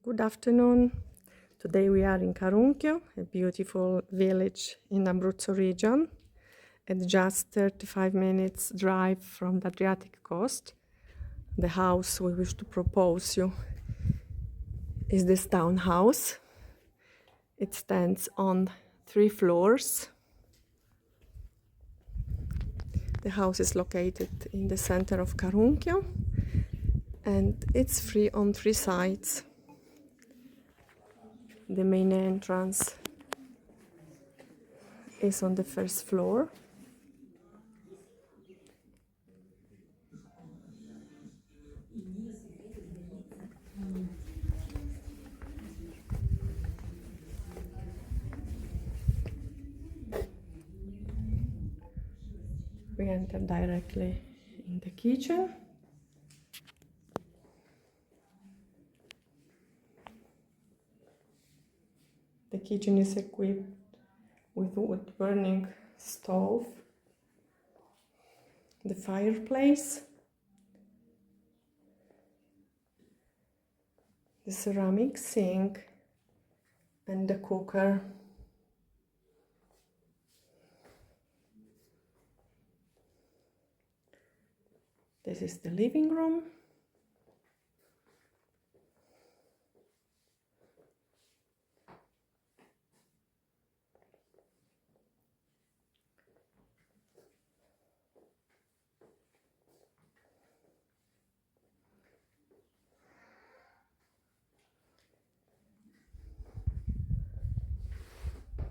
Good afternoon. Today we are in Carunchio, a beautiful village in Abruzzo region, at just 35 minutes drive from the Adriatic coast. The house we wish to propose you is this townhouse. It stands on 3 floors. The house is located in the center of Carunchio and it's free on 3 sides. The main entrance is on the first floor. We enter directly in the kitchen. The kitchen is equipped with wood-burning stove, the fireplace, the ceramic sink, and the cooker. This is the living room.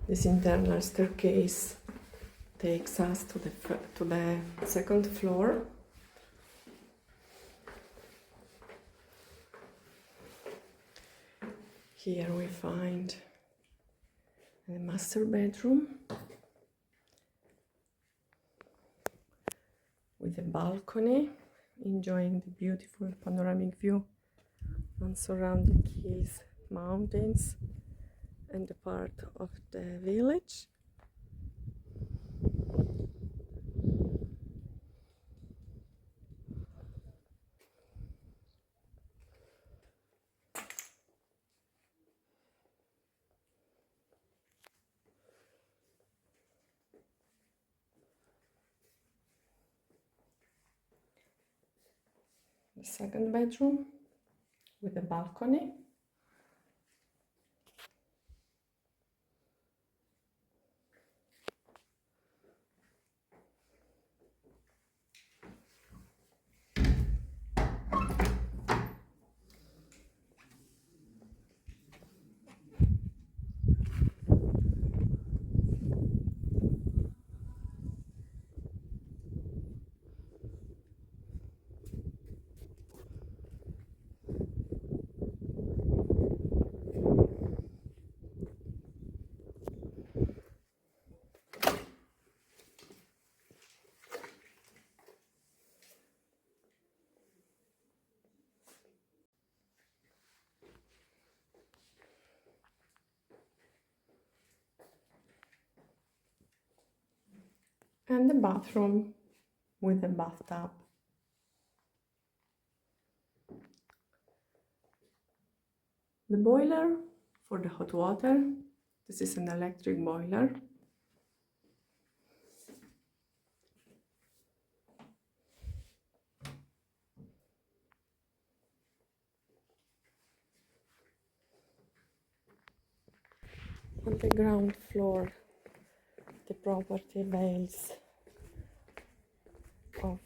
This internal staircase takes us to the second floor. Here we find the master bedroom with a balcony, enjoying the beautiful panoramic view on surrounding hills, mountains, and the part of the village. The second bedroom with a balcony. And the bathroom with a bathtub. The boiler for the hot water. This is an electric boiler. On the ground floor, the property avails of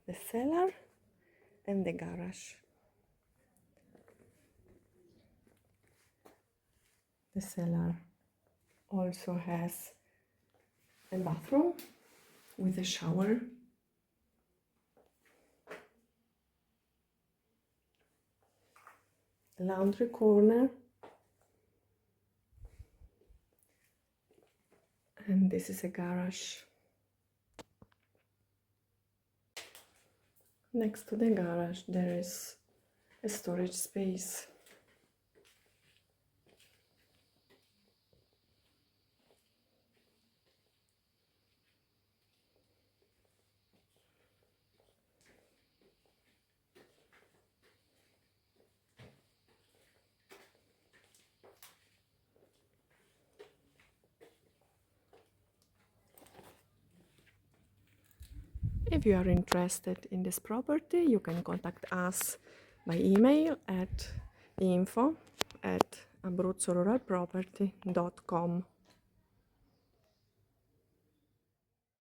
the cellar and the garage. The cellar also has a bathroom with a shower, a laundry corner, and this is a garage. Next to the garage there is a storage space. if you are interested in this property, you can contact us by email at info@abruzzoruralproperty.com.